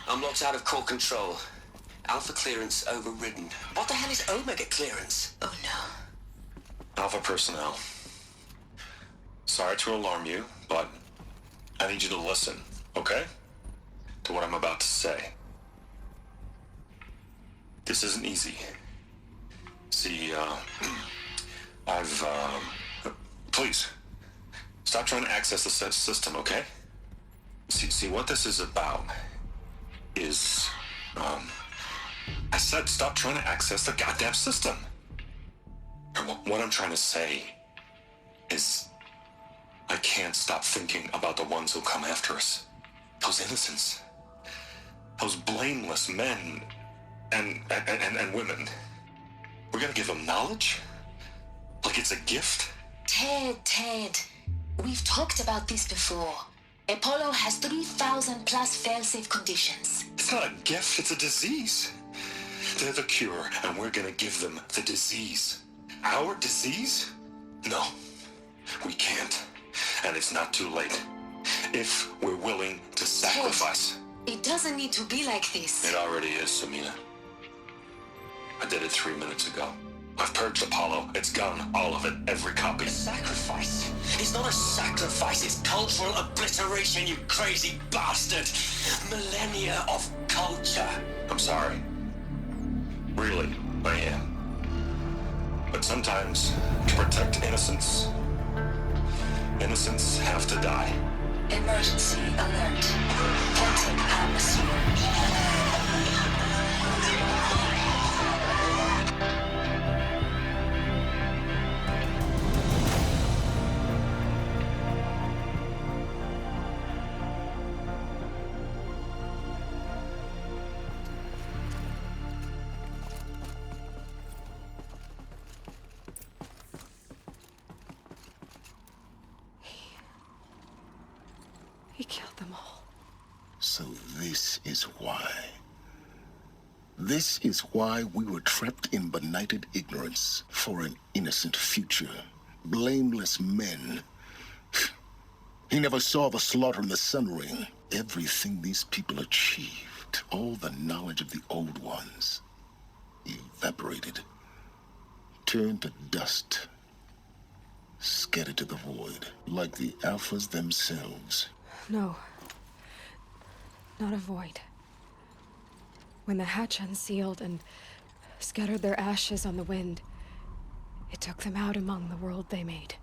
I'm locked out of core control. Alpha clearance overridden. What the hell is Omega clearance? Oh no. Alpha personnel. Sorry to alarm you, but I need you to listen, okay? To what I'm about to say. This isn't easy. See, please, stop trying to access the system, okay? See, what this is about is, I said stop trying to access the goddamn system. And what I'm trying to say is, I can't stop thinking about the ones who come after us. Those innocents. Those blameless men and women. We're gonna give them knowledge? Like it's a gift? Ted. We've talked about this before. Apollo has 3,000 plus fail-safe conditions. It's not a gift, it's a disease. They're the cure, and we're gonna give them the disease. Our disease? No, we can't. And it's not too late. If we're willing to sacrifice. Ted, it doesn't need to be like this. It already is, Samina. I did it 3 minutes ago. I've purged Apollo. It's gone. All of it. Every copy. A sacrifice? It's not a sacrifice. It's cultural obliteration, you crazy bastard. Millennia of culture. I'm sorry. Really, I am. But sometimes, to protect innocence, innocents have to die. Emergency alert. Contact atmosphere. He killed them all. So this is why. This is why we were trapped in benighted ignorance for an innocent future. Blameless men. He never saw the slaughter in the Sun Ring. Everything these people achieved, all the knowledge of the old ones, evaporated, turned to dust, scattered to the void, like the Alphas themselves. No. Not a void. When the hatch unsealed and scattered their ashes on the wind, it took them out among the world they made.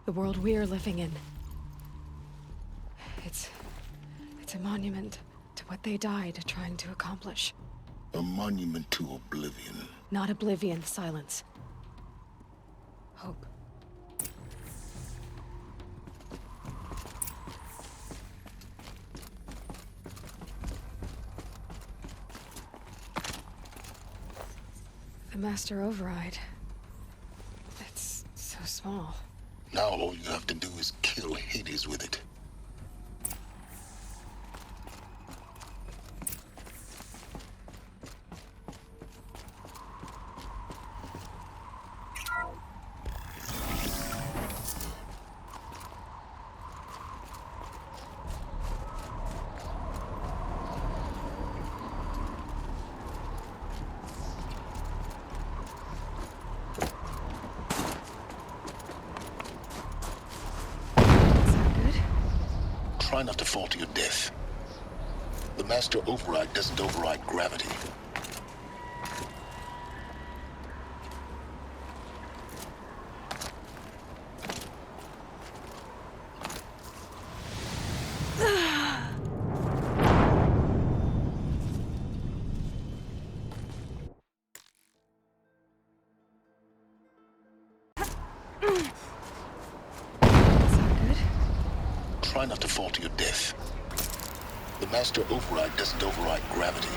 The world we're living in. It's a monument to what they died trying to accomplish. A monument to oblivion. Not oblivion, Silence. Hope. The Master Override. It's so small. Now all you have to do is kill Hades with it. Try not to fall to your death. The Master Override doesn't override gravity. Try not to fall to your death. The Master Override doesn't override gravity.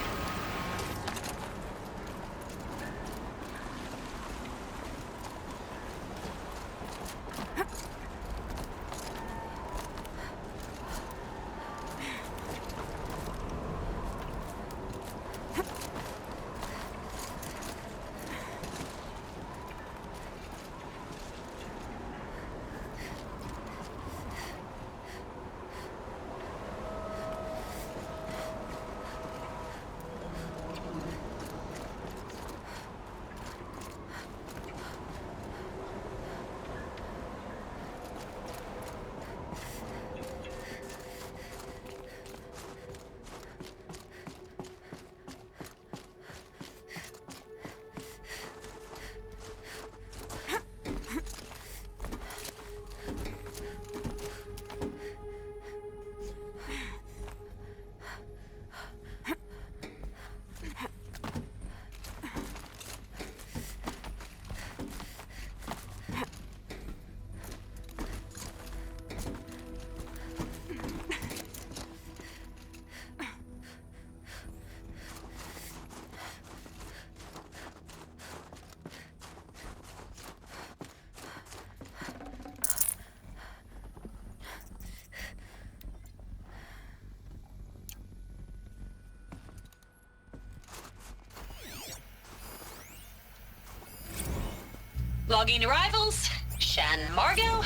Logging arrivals. Shan Margot.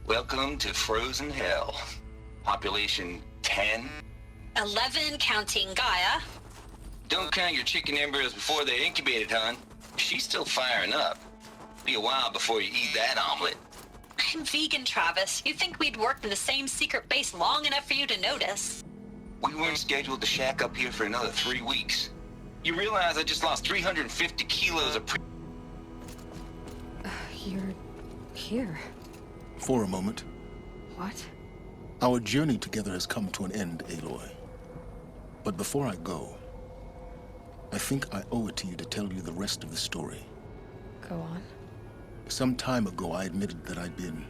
Welcome to Frozen Hell. Population 10. 11 counting Gaia. Don't count your chicken embryos before they're incubated, hon. She's still firing up. Be a while before you eat that omelet. I'm vegan, Travis. You'd think we'd worked in the same secret base long enough for you to notice. We weren't scheduled to shack up here for another 3 weeks. You realize I just lost 350 kilos of You're here. For a moment, What? our journey together has come to an end, Aloy. But before I go, I think I owe it to you to tell you the rest of the story. Go on. Some time ago, I admitted that I'd been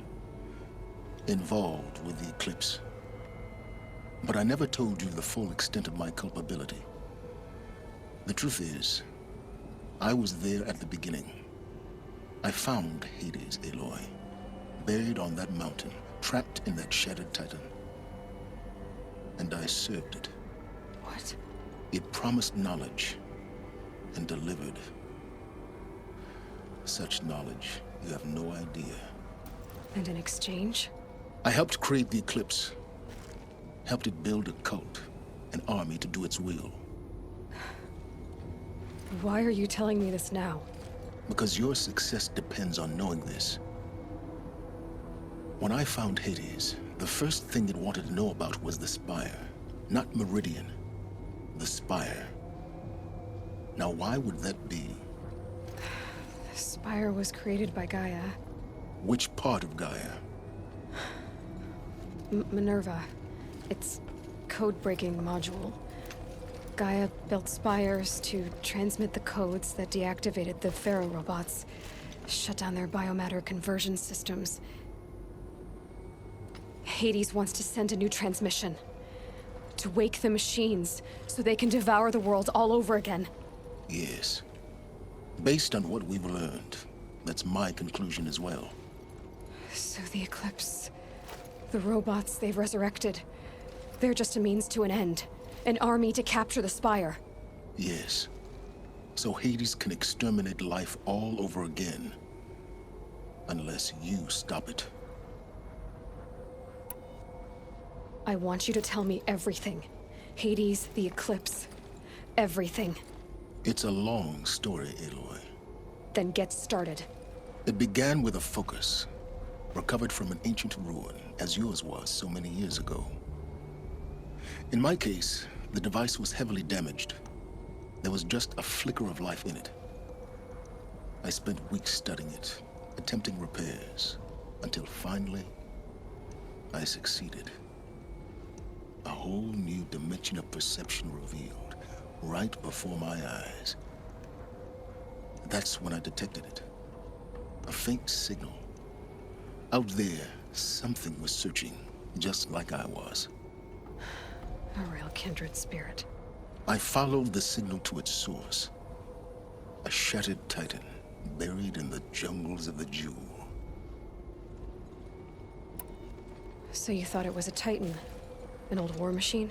involved with the eclipse. But I never told you the full extent of my culpability. The truth is, I was there at the beginning. I found Hades, Aloy, buried on that mountain, trapped in that shattered titan. And I served it. What? It promised knowledge and delivered. Such knowledge, you have no idea. And in exchange? I helped create the eclipse. Helped it build a cult, an army to do its will. Why are you telling me this now? Because your success depends on knowing this. When I found Hades, the first thing it wanted to know about was the Spire. Not Meridian. The Spire. Now, why would that be? The Spire was created by Gaia. Which part of Gaia? Minerva. Its code-breaking module. Gaia built spires to transmit the codes that deactivated the Faro robots, shut down their biomatter conversion systems. Hades wants to send a new transmission. To wake the machines, so they can devour the world all over again. Yes. Based on what we've learned, that's my conclusion as well. So the Eclipse... the robots they've resurrected... they're just a means to an end. An army to capture the Spire. Yes. So Hades can exterminate life all over again. Unless you stop it. I want you to tell me everything. Hades, the Eclipse. Everything. It's a long story, Aloy. Then get started. It began with a focus. Recovered from an ancient ruin, as yours was so many years ago. In my case, the device was heavily damaged. There was just a flicker of life in it. I spent weeks studying it, attempting repairs, until finally, I succeeded. A whole new dimension of perception revealed, right before my eyes. That's when I detected it. A faint signal. Out there, something was searching, just like I was. A real kindred spirit. I followed the signal to its source. A shattered titan, buried in the jungles of the Jewel. So you thought it was a Titan? An old war machine?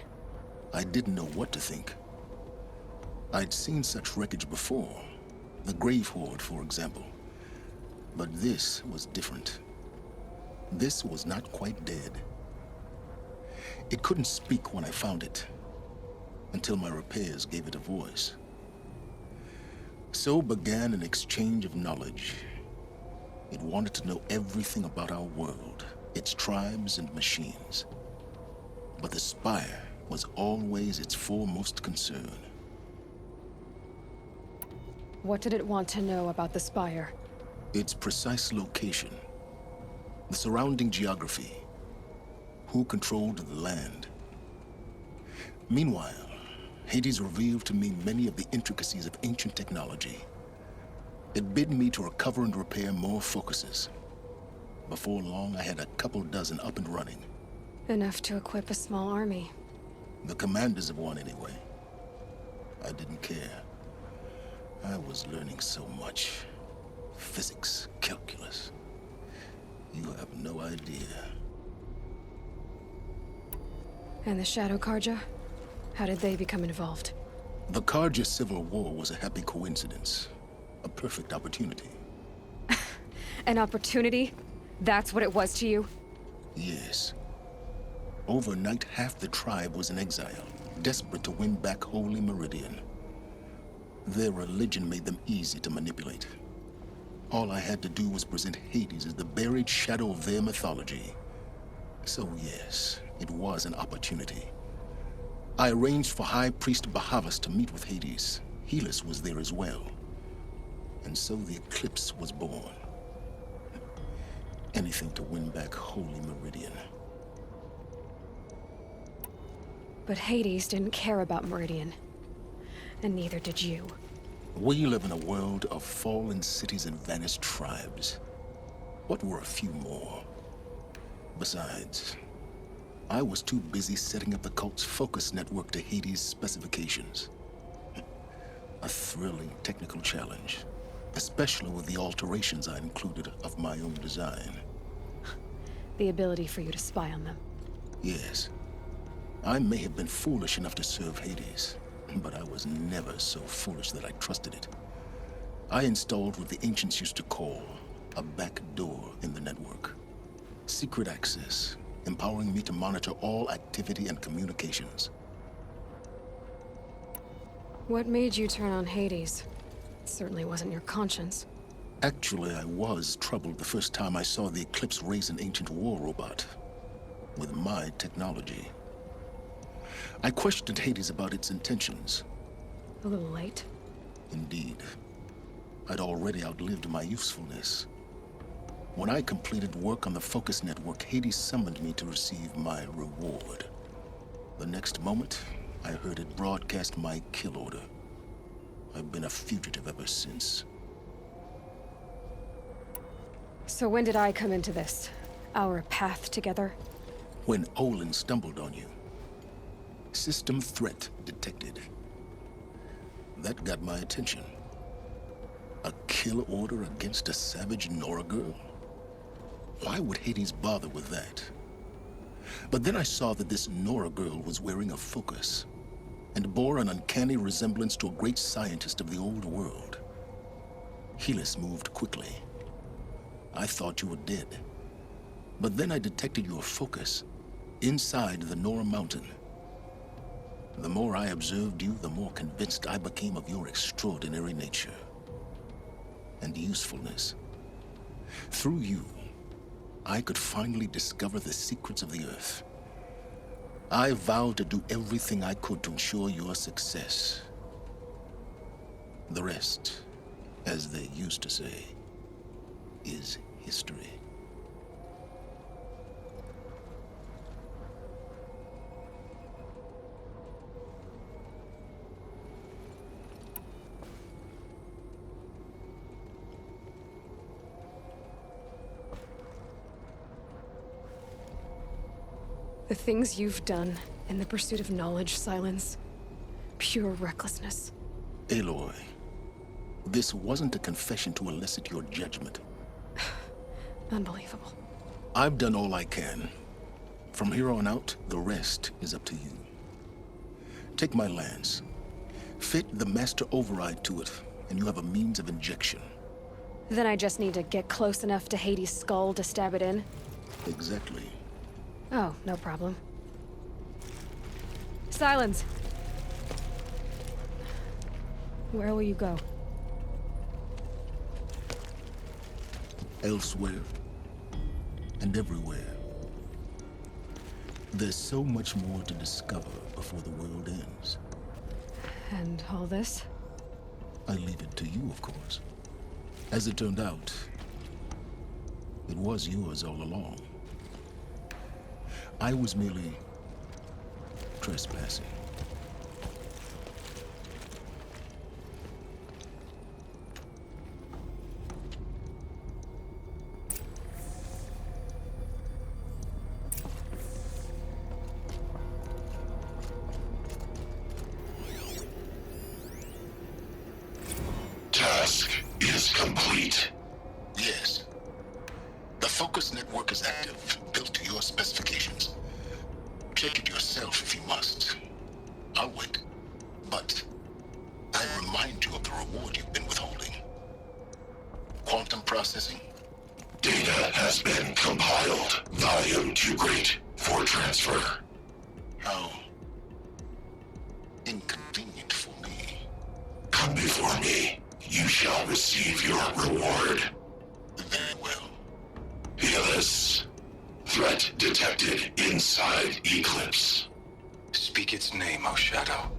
I didn't know what to think. I'd seen such wreckage before. The Grave Horde, for example. But this was different. This was not quite dead. It couldn't speak when I found it, until my repairs gave it a voice. So began an exchange of knowledge. It wanted to know everything about our world, its tribes and machines. But the Spire was always its foremost concern. What did it want to know about the Spire? Its precise location, the surrounding geography, who controlled the land. Meanwhile, Hades revealed to me many of the intricacies of ancient technology. It bid me to recover and repair more focuses. Before long, I had a couple dozen up and running. Enough to equip a small army. The commanders of one, anyway. I didn't care. I was learning so much. Physics, calculus. You have no idea. And the Shadow Karja? How did they become involved? The Karja Civil War was a happy coincidence. A perfect opportunity. An opportunity? That's what it was to you? Yes. Overnight, half the tribe was in exile, desperate to win back Holy Meridian. Their religion made them easy to manipulate. All I had to do was present Hades as the buried shadow of their mythology. So yes, it was an opportunity. I arranged for High Priest Bahavas to meet with Hades. Helis was there as well. And so the eclipse was born. Anything to win back Holy Meridian. But Hades didn't care about Meridian. And neither did you. We live in a world of fallen cities and vanished tribes. What were a few more? Besides, I was too busy setting up the cult's focus network to Hades' specifications. A thrilling technical challenge, especially with the alterations I included of my own design. The ability for you to spy on them. Yes. I may have been foolish enough to serve Hades, but I was never so foolish that I trusted it. I installed what the ancients used to call a back door in the network. Secret access, empowering me to monitor all activity and communications. What made you turn on Hades? It certainly wasn't your conscience. Actually, I was troubled the first time I saw the Eclipse raise an ancient war robot. With my technology. I questioned Hades about its intentions. A little late. Indeed. I'd already outlived my usefulness. When I completed work on the Focus Network, Hades summoned me to receive my reward. The next moment, I heard it broadcast my kill order. I've been a fugitive ever since. So when did I come into this? Our path together? When Olin stumbled on you. System threat detected. That got my attention. A kill order against a savage Nora girl? Why would Hades bother with that? But then I saw that this Nora girl was wearing a focus, and bore an uncanny resemblance to a great scientist of the old world. Helis moved quickly. I thought you were dead. But then I detected your focus inside the Nora mountain. The more I observed you, the more convinced I became of your extraordinary nature and usefulness. Through you, I could finally discover the secrets of the Earth. I vowed to do everything I could to ensure your success. The rest, as they used to say, is history. The things you've done in the pursuit of knowledge, Sylens. Pure recklessness. Aloy, this wasn't a confession to elicit your judgment. Unbelievable. I've done all I can. From here on out, the rest is up to you. Take my lance. Fit the master override to it, and you have a means of injection. Then I just need to get close enough to Hades' skull to stab it in? Exactly. Oh, no problem. Sylens! Where will you go? Elsewhere. And everywhere. There's so much more to discover before the world ends. And all this? I leave it to you, of course. As it turned out, it was yours all along. I was merely trespassing. Task is complete. Yes. The focus network is active, built to your specifications. Check it yourself if you must. I'll wait. But I remind you of the reward you've been withholding. Quantum processing, Data has been compiled. Volume too great for transfer. How inconvenient for me. Come before me. You shall receive your reward. Very well. Healus. Threat detected inside Eclipse. Speak its name, O Shadow,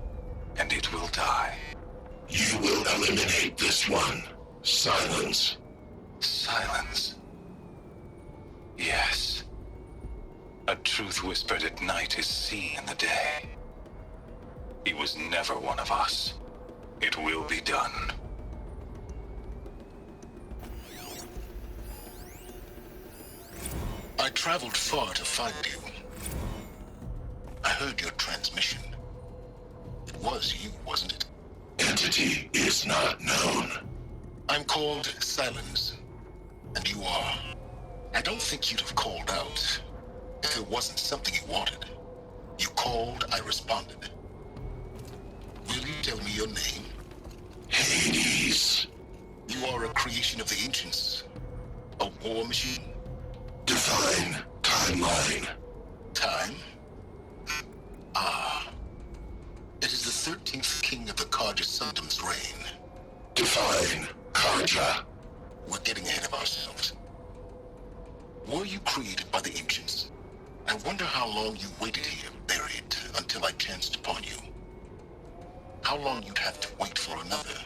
and it will die. You will eliminate this one. Silence. Silence. Yes. A truth whispered at night is seen in the day. He was never one of us. It will be done. I traveled far to find you. I heard your transmission. It was you, wasn't it? Entity is not known. I'm called Sylens, and you are. I don't think you'd have called out if it wasn't something you wanted. You called, I responded. Will you tell me your name? Hades. You are a creation of the ancients. A war machine. Define timeline. Time? Ah. It is the 13th king of the Karja Sundam's reign. Define Karja. We're getting ahead of ourselves. Were you created by the ancients? I wonder how long you waited here, buried, until I chanced upon you. How long you'd have to wait for another.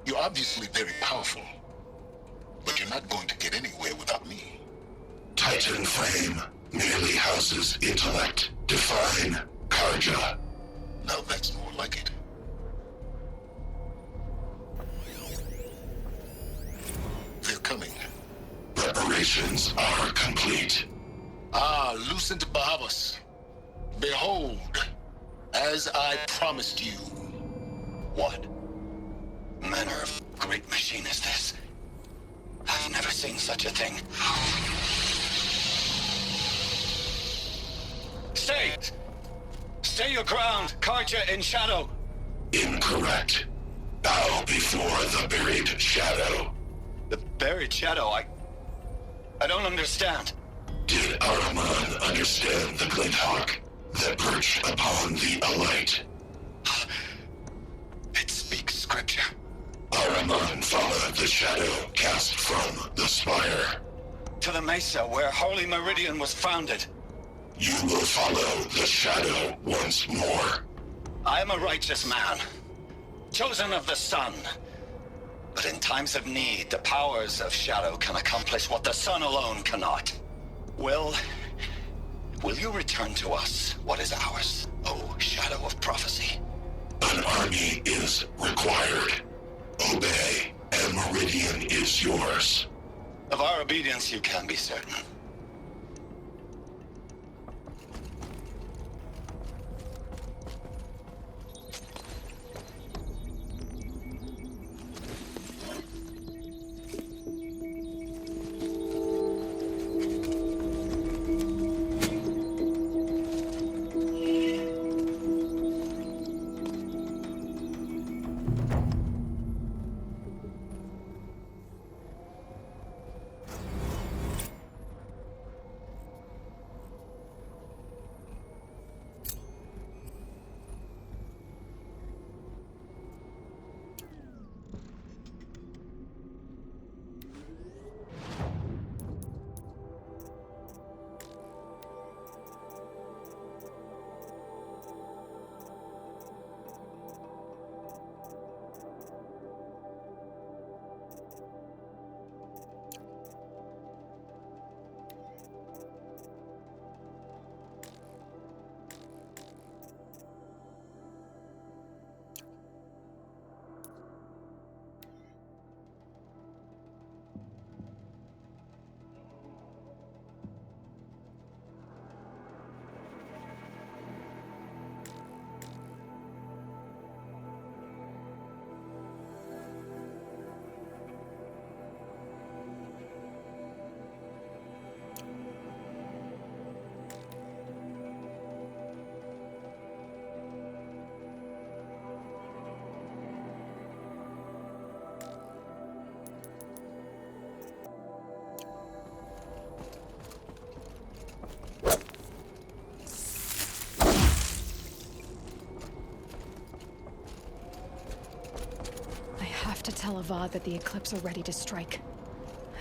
You're obviously very powerful, but you're not going to get anywhere without me. Titan Flame merely houses intellect. Define Karja. Now that's more like it. They're coming. Preparations are complete. Ah, Lucent Bahavas. Behold, as I promised you. What? Manner of great machine is this? I've never seen such a thing. Stay! Stay your ground, Karja in shadow! Incorrect. Bow before the buried shadow. The buried shadow, I don't understand. Did Araman understand the glint hawk that perched upon the alight? It speaks scripture. Araman followed the shadow cast from the spire. To the mesa where Holy Meridian was founded. You will follow the shadow once more. I am a righteous man, chosen of the sun. But in times of need, the powers of shadow can accomplish what the sun alone cannot. Will you return to us what is ours, O shadow of prophecy? An army is required. Obey, and Meridian is yours. Of our obedience you can be certain. tell Avad that the Eclipse are ready to strike.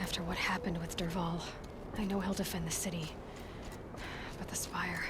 After what happened with Derval, I know he'll defend the city. But the Spire...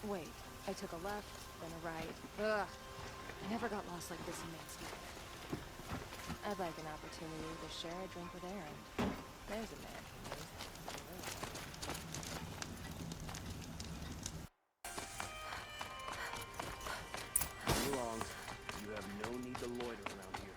Wait, I took a left, then a right. Ugh. I never got lost like this in Mansfield. I'd like an opportunity to share a drink with Aaron. There's a man for me. Come along. You have no need to loiter around here.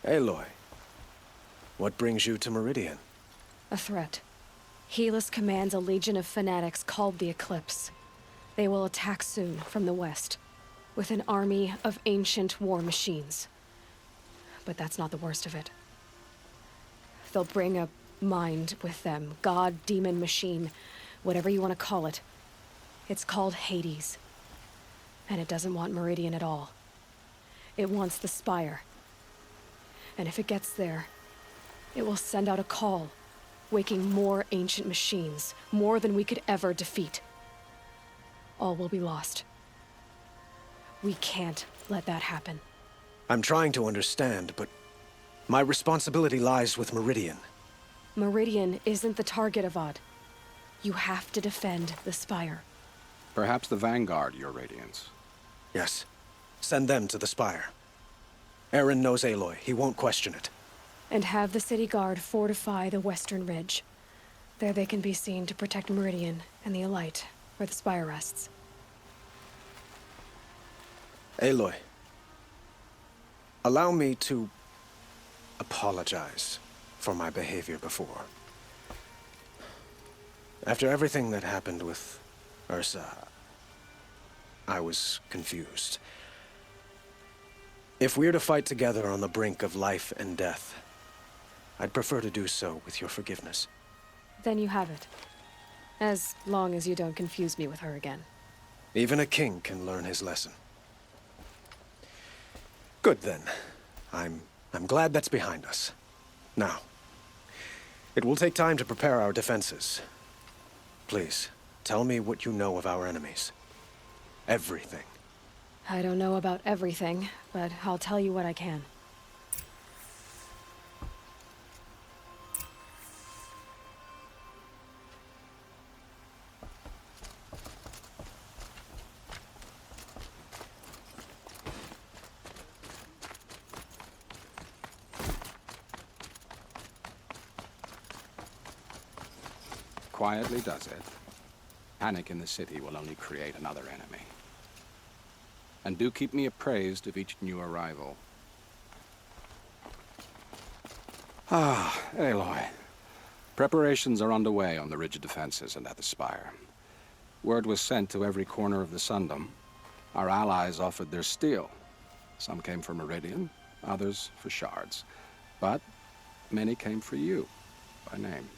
Aloy, what brings you to Meridian? A threat. Helis commands a legion of fanatics called the Eclipse. They will attack soon from the west, with an army of ancient war machines. But that's not the worst of it. They'll bring a mind with them, god, demon, machine, whatever you want to call it. It's called Hades. And it doesn't want Meridian at all. It wants the Spire. And if it gets there, it will send out a call, waking more ancient machines, more than we could ever defeat. All will be lost. We can't let that happen. I'm trying to understand, but my responsibility lies with Meridian. Meridian isn't the target, Avad. You have to defend the Spire. Perhaps the Vanguard, Your Radiance. Yes. Send them to the Spire. Aaron knows Aloy. He won't question it. And have the city guard fortify the western ridge. There they can be seen to protect Meridian and the Elite, where the Spire rests. Aloy, allow me to apologize for my behavior before. After everything that happened with Ursa, I was confused. If we're to fight together on the brink of life and death, I'd prefer to do so with your forgiveness. Then you have it. As long as you don't confuse me with her again. Even a king can learn his lesson. Good then. I'm glad that's behind us. Now, it will take time to prepare our defenses. Please, tell me what you know of our enemies. Everything. I don't know about everything, but I'll tell you what I can. Quietly does it. Panic in the city will only create another enemy. And do keep me appraised of each new arrival. Ah, Aloy. Preparations are underway on the ridge defenses and at the spire. Word was sent to every corner of the Sundom. Our allies offered their steel. Some came for Meridian, others for shards. But many came for you, by name.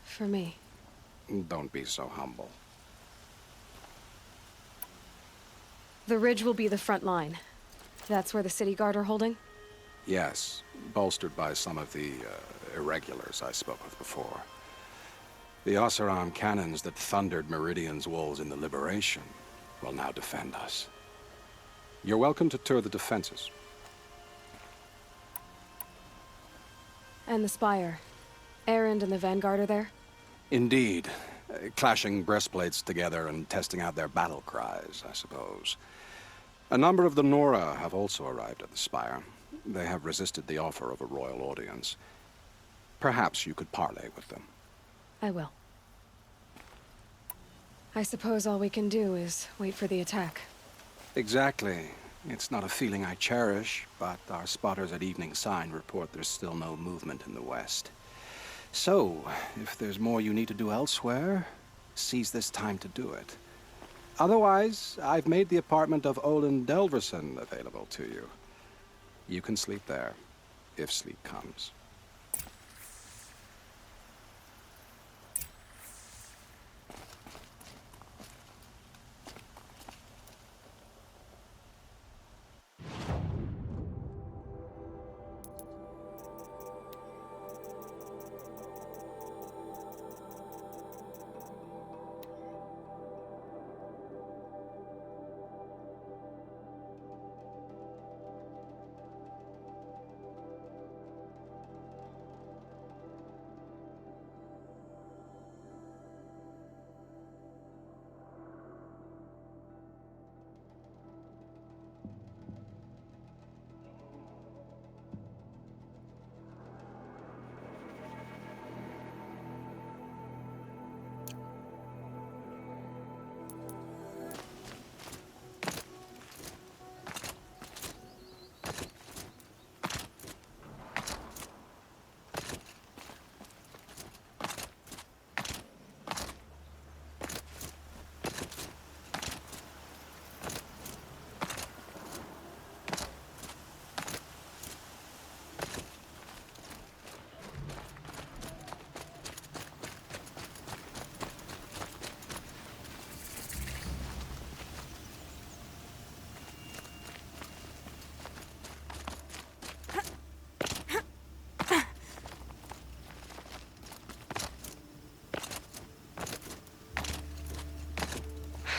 For me. Don't be so humble. The ridge will be the front line. That's where the city guard are holding? Yes, bolstered by some of the irregulars I spoke with before. The Oseram cannons that thundered Meridian's walls in the Liberation will now defend us. You're welcome to tour the defenses. And the spire. Erend and the Vanguard are there? Indeed. Clashing breastplates together and testing out their battle cries, I suppose. A number of the Nora have also arrived at the spire. They have resisted the offer of a royal audience. Perhaps you could parley with them. I will. I suppose all we can do is wait for the attack. Exactly. It's not a feeling I cherish, but our spotters at Evening Sign report there's still no movement in the west. So, if there's more you need to do elsewhere, seize this time to do it. Otherwise, I've made the apartment of Olin Delverson available to you. You can sleep there, if sleep comes.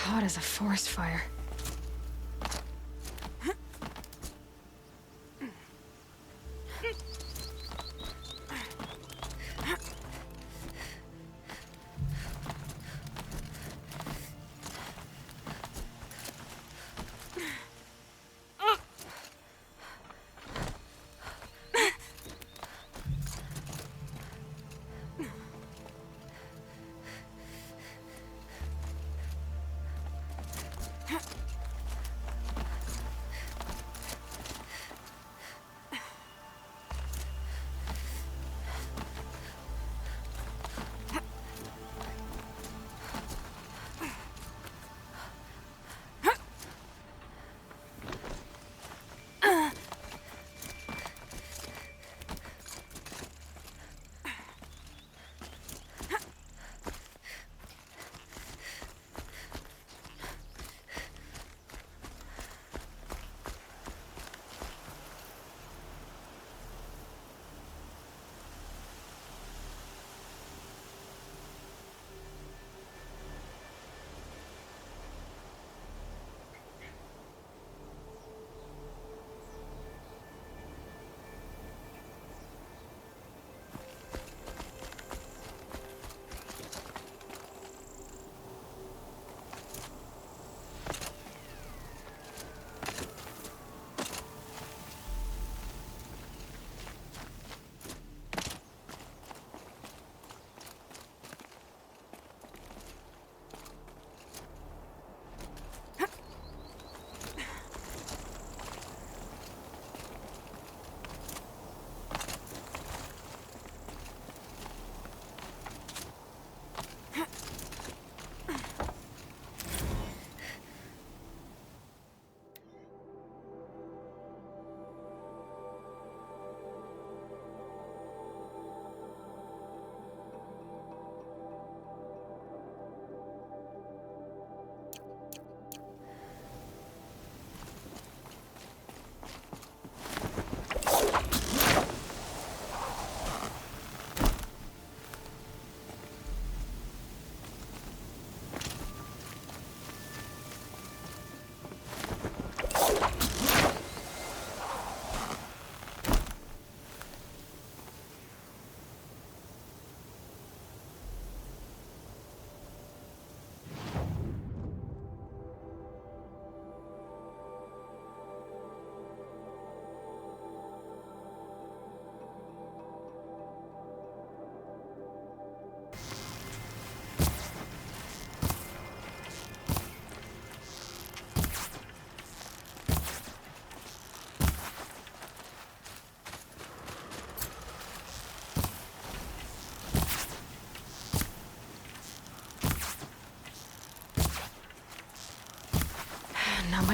Hot as a forest fire.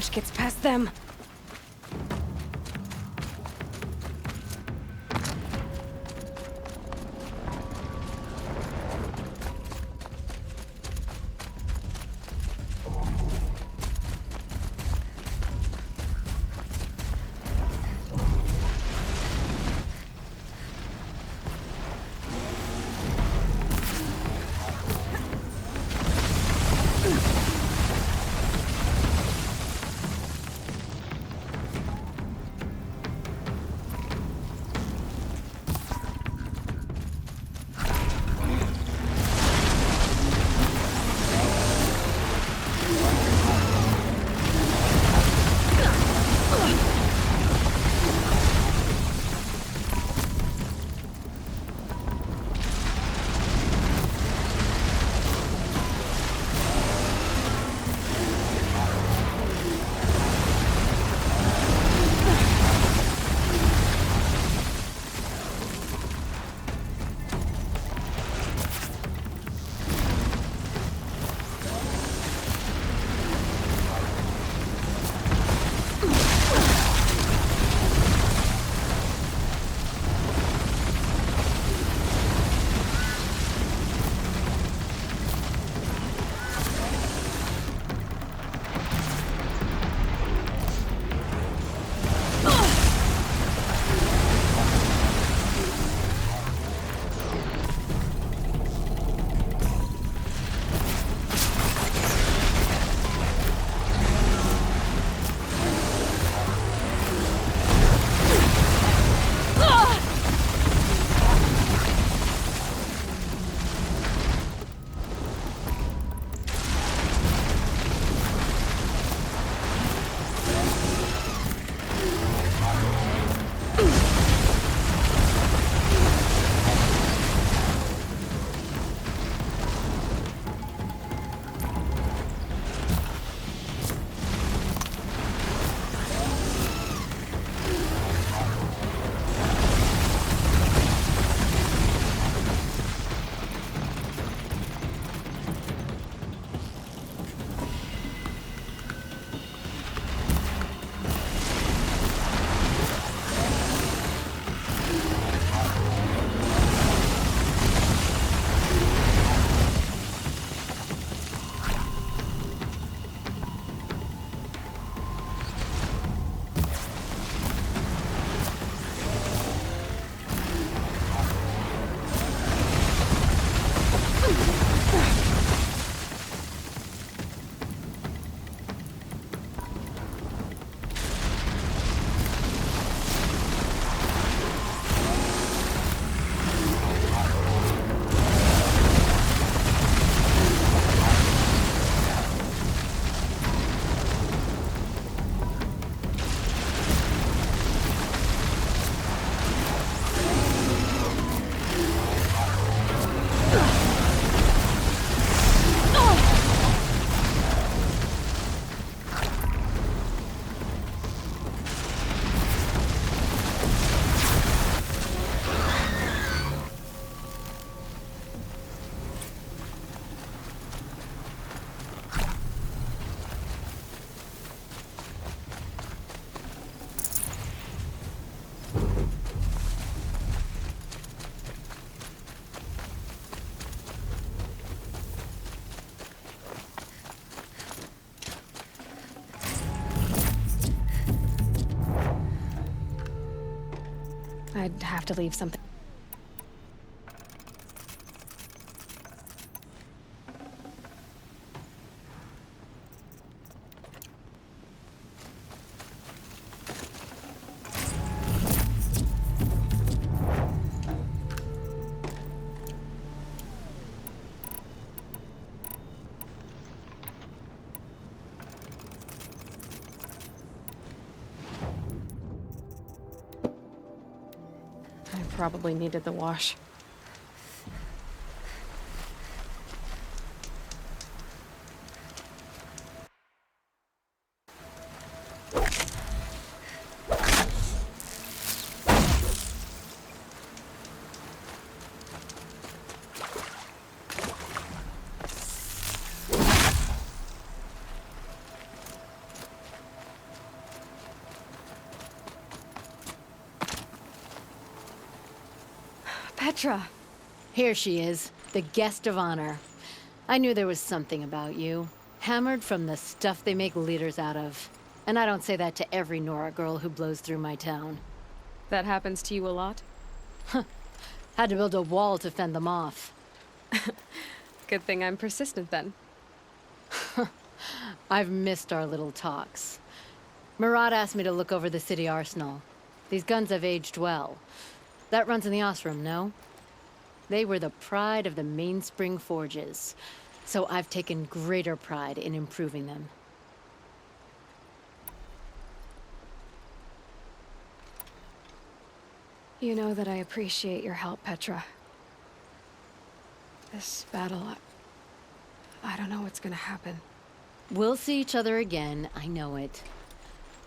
watch gets past them. I'd have to leave something. Probably needed the wash. Petra! Here she is, the guest of honor. I knew there was something about you. Hammered from the stuff they make leaders out of. And I don't say that to every Nora girl who blows through my town. That happens to you a lot? Had to build a wall to fend them off. Good thing I'm persistent then. I've missed our little talks. Murad asked me to look over the city arsenal. These guns have aged well. That runs in the Osram, no? They were the pride of the Mainspring Forges, so I've taken greater pride in improving them. You know that I appreciate your help, Petra. This battle, I don't know what's gonna happen. We'll see each other again, I know it.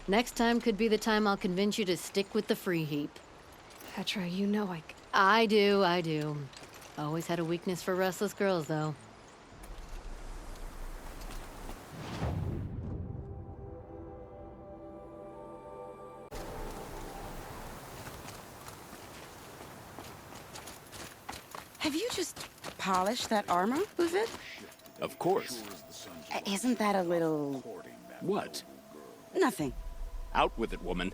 Next time could be the time I'll convince you to stick with the free heap. Petra, you know I do. Always had a weakness for restless girls, though. Have you just polished that armor, Buvit? Of course. Isn't that a little... What? Nothing. Out with it, woman.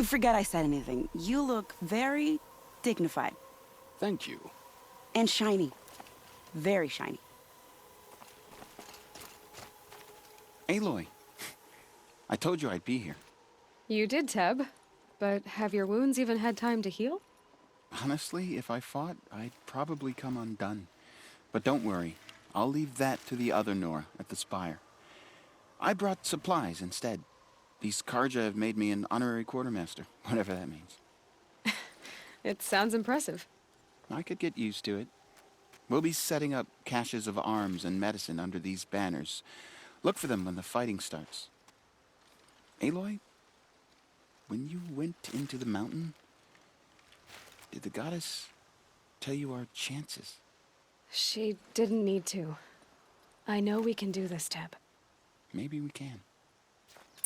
Forget I said anything. You look very dignified. Thank you. And shiny. Very shiny. Aloy. I told you I'd be here. You did, Teb. But have your wounds even had time to heal? Honestly, if I fought, I'd probably come undone. But don't worry. I'll leave that to the other Nora at the Spire. I brought supplies instead. These Karja have made me an honorary quartermaster, whatever that means. It sounds impressive. I could get used to it. We'll be setting up caches of arms and medicine under these banners. Look for them when the fighting starts. Aloy, when you went into the mountain, did the goddess tell you our chances? She didn't need to. I know we can do this, Teb. Maybe we can.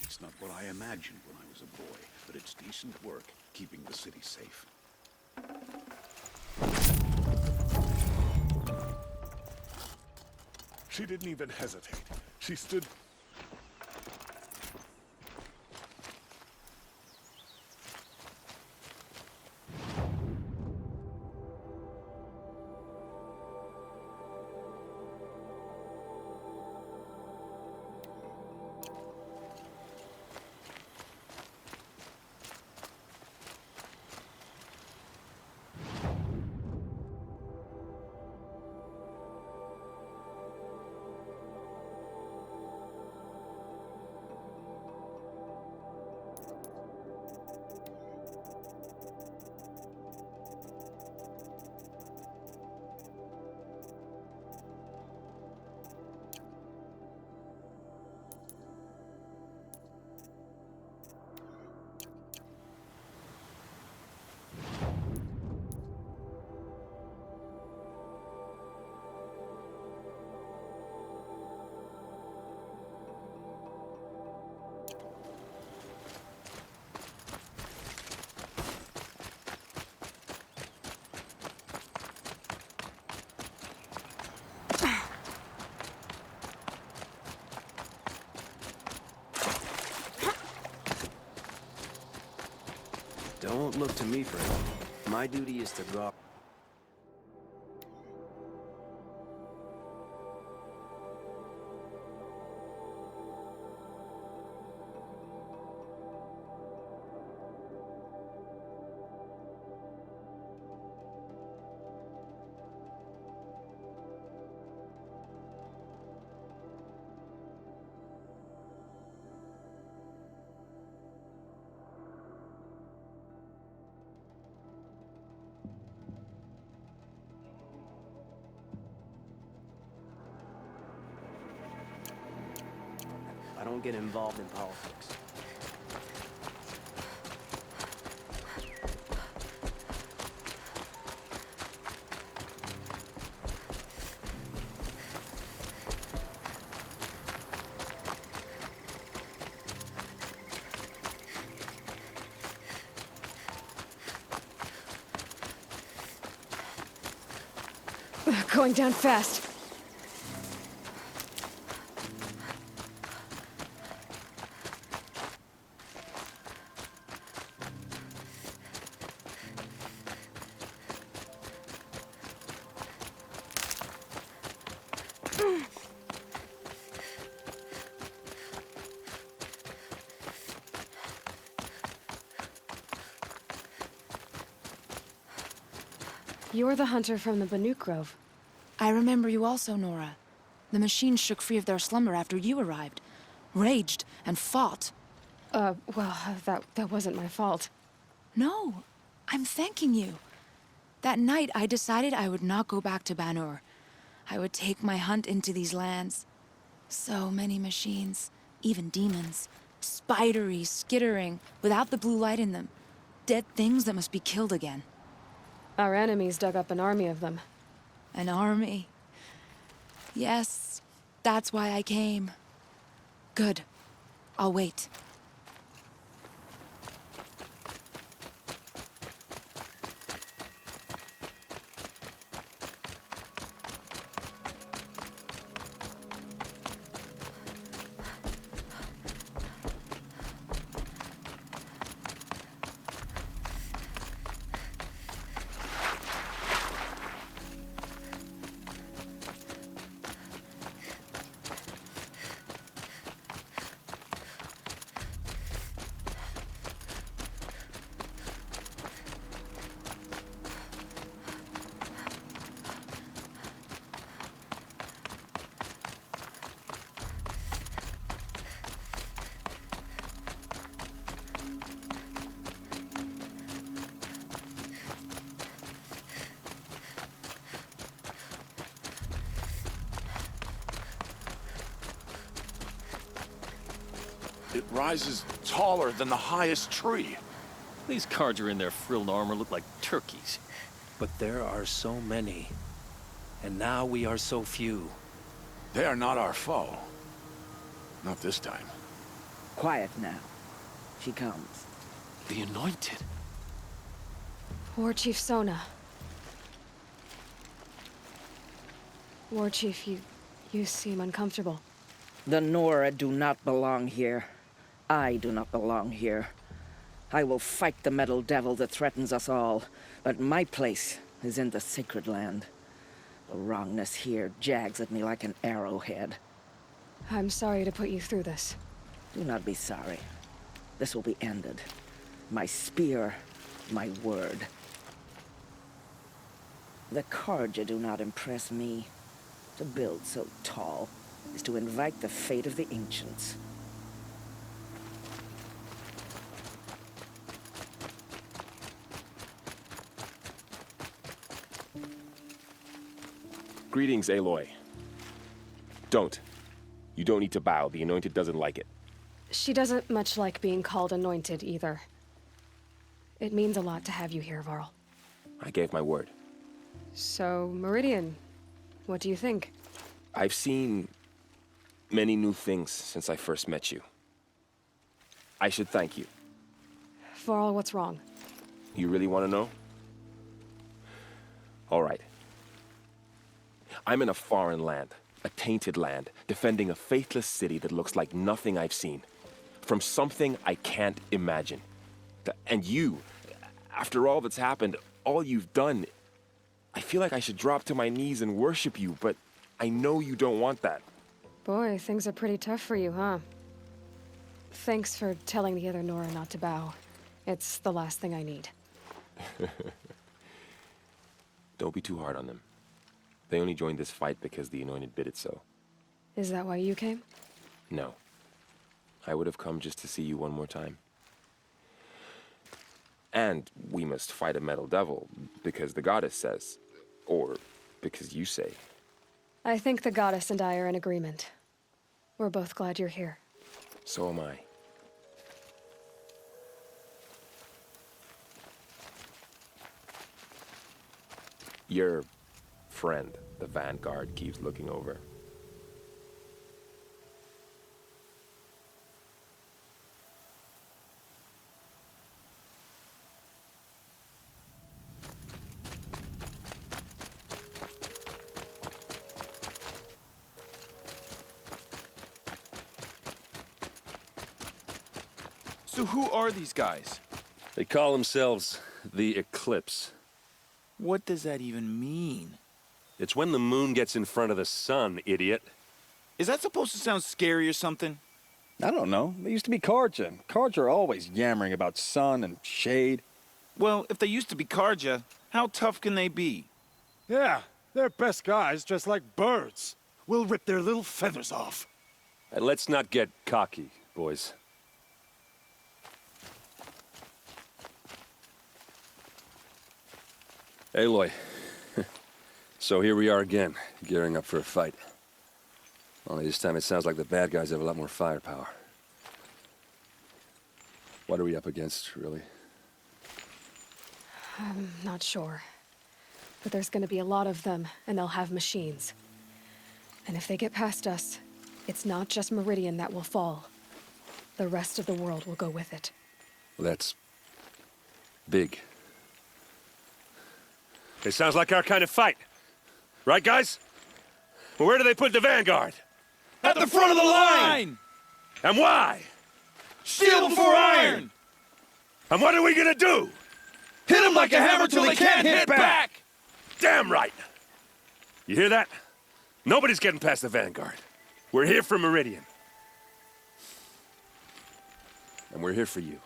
It's not what I imagined when I was a boy, but it's decent work keeping the city safe. She didn't even hesitate. She stood... Don't look to me for help. My duty is to guard. I don't get involved in politics. Going down fast. You're the hunter from the Banuk Grove. I remember you also, Nora. The machines shook free of their slumber after you arrived. Raged and fought. That wasn't my fault. No, I'm thanking you. That night, I decided I would not go back to Banur. I would take my hunt into these lands. So many machines, even demons. Spidery, skittering, without the blue light in them. Dead things that must be killed again. Our enemies dug up an army of them. An army? Yes, that's why I came. Good. I'll wait. It rises taller than the highest tree. These cards in their frilled armor look like turkeys. But there are so many. And now we are so few. They are not our foe. Not this time. Quiet now. She comes. The Anointed. War Chief Sona. War Chief, you seem uncomfortable. The Nora do not belong here. I do not belong here. I will fight the metal devil that threatens us all, but my place is in the sacred land. The wrongness here jags at me like an arrowhead. I'm sorry to put you through this. Do not be sorry. This will be ended. My spear, my word. The Carja do not impress me. To build so tall is to invite the fate of the ancients. Greetings, Aloy. Don't. You don't need to bow. The Anointed doesn't like it. She doesn't much like being called Anointed, either. It means a lot to have you here, Varl. I gave my word. So, Meridian, what do you think? I've seen many new things since I first met you. I should thank you. Varl, what's wrong? You really want to know? All right. I'm in a foreign land, a tainted land, defending a faithless city that looks like nothing I've seen. From something I can't imagine. And you, after all that's happened, all you've done, I feel like I should drop to my knees and worship you, but I know you don't want that. Boy, things are pretty tough for you, huh? Thanks for telling the other Nora not to bow. It's the last thing I need. Don't be too hard on them. They only joined this fight because the Anointed bid it so. Is that why you came? No. I would have come just to see you one more time. And we must fight a metal devil, because the goddess says. Or because you say. I think the goddess and I are in agreement. We're both glad you're here. So am I. Your friend, the Vanguard, keeps looking over. So who are these guys? They call themselves the Eclipse. What does that even mean? It's when the moon gets in front of the sun, idiot. Is that supposed to sound scary or something? I don't know. They used to be Karja. Karja are always yammering about sun and shade. Well, if they used to be Karja, how tough can they be? Yeah, they're best guys just like birds. We'll rip their little feathers off. And let's not get cocky, boys. Aloy. So here we are again, gearing up for a fight. Only this time it sounds like the bad guys have a lot more firepower. What are we up against, really? I'm not sure. But there's gonna be a lot of them, and they'll have machines. And if they get past us, it's not just Meridian that will fall. The rest of the world will go with it. Well, that's big. It sounds like our kind of fight. Right, guys? Well, where do they put the vanguard? At the front of the line! And why? Steel before iron! And what are we gonna do? Hit them like a hammer till they can't hit back! Damn right! You hear that? Nobody's getting past the vanguard. We're here for Meridian. And we're here for you.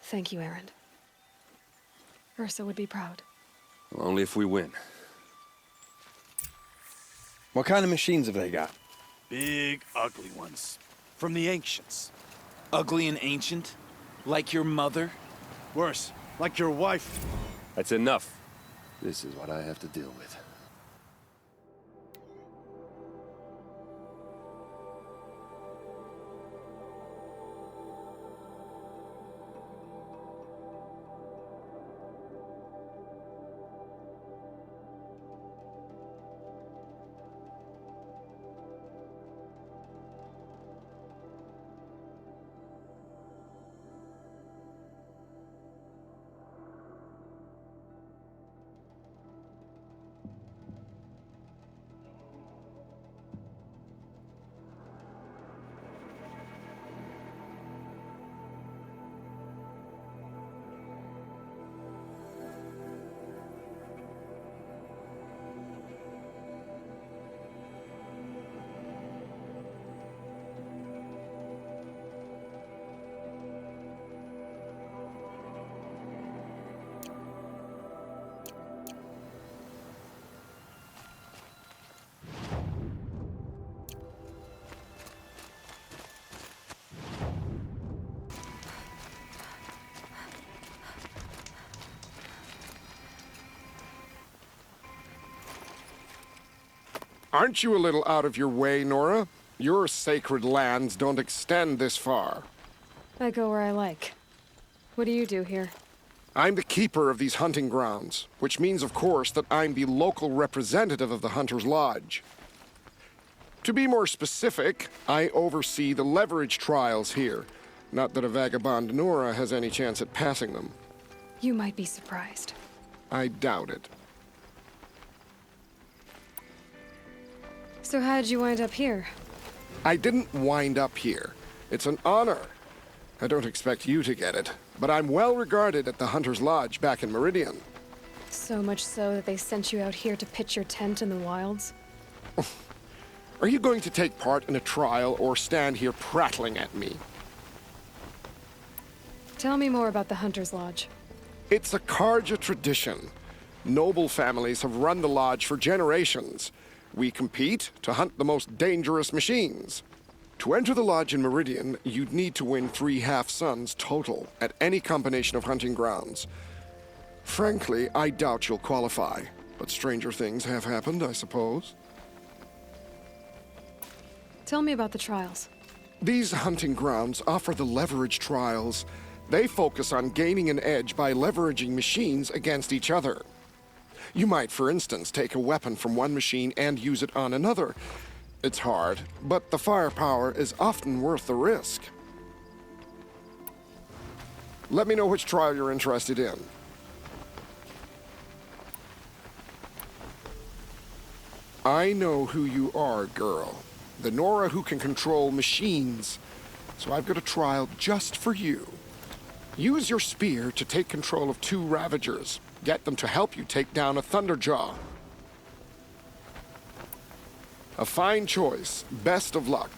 Thank you, Aaron. Ursa would be proud. Well, only if we win. What kind of machines have they got? Big, ugly ones. From the ancients. Ugly and ancient? Like your mother? Worse, like your wife. That's enough. This is what I have to deal with. Aren't you a little out of your way, Nora? Your sacred lands don't extend this far. I go where I like. What do you do here? I'm the keeper of these hunting grounds, which means, of course, that I'm the local representative of the Hunter's Lodge. To be more specific, I oversee the leverage trials here. Not that a vagabond Nora has any chance at passing them. You might be surprised. I doubt it. So how'd you wind up here? I didn't wind up here. It's an honor. I don't expect you to get it, but I'm well regarded at the Hunter's Lodge back in Meridian. So much so that they sent you out here to pitch your tent in the wilds? Are you going to take part in a trial or stand here prattling at me? Tell me more about the Hunter's Lodge. It's a Karja tradition. Noble families have run the lodge for generations. We compete to hunt the most dangerous machines. To enter the lodge in Meridian, you'd need to win 3 half-suns total at any combination of hunting grounds. Frankly, I doubt you'll qualify, but stranger things have happened, I suppose. Tell me about the trials. These hunting grounds offer the leverage trials. They focus on gaining an edge by leveraging machines against each other. You might, for instance, take a weapon from one machine and use it on another. It's hard, but the firepower is often worth the risk. Let me know which trial you're interested in. I know who you are, girl. The Nora who can control machines. So I've got a trial just for you. Use your spear to take control of 2 Ravagers. Get them to help you take down a Thunderjaw. A fine choice. Best of luck.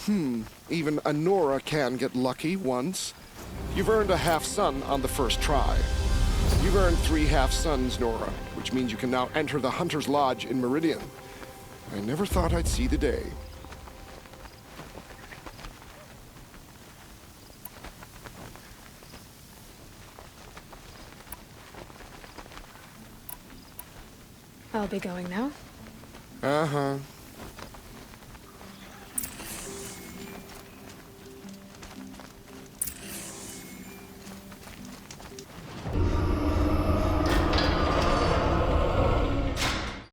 Even Anora can get lucky once. You've earned a half-sun on the first try. You've earned 3 half-suns, Nora, which means you can now enter the Hunter's Lodge in Meridian. I never thought I'd see the day. I'll be going now. Uh-huh.